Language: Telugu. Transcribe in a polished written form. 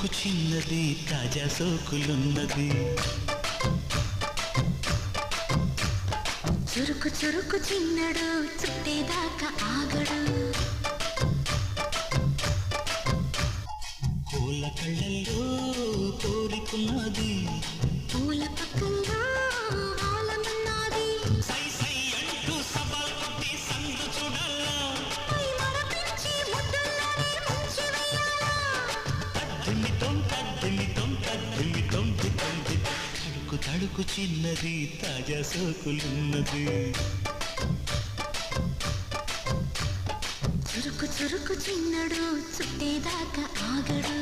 తడుకు చిన్నది తాజా సోకులున్నది చురుకు చురుకు చిన్నడు చుట్టేదాకా ఆగడు పూల కళ్ళల్లో కోరికున్నది పూల పక్కల్లో ఆలమన్నది సై సై అంటూ సవాల్ కొట్టి సందు చూడాలా పై మరపించి ముద్దుల్లోనే ముంచి వెయ్యాలా తద్దిమితం తద్దిమితం తద్దిమితం దితంది తడుకు తడుకు చిన్నది తాజా సోకులున్నది చురుకు చురుకు చిన్నడు చుట్టేదాకా ఆగడు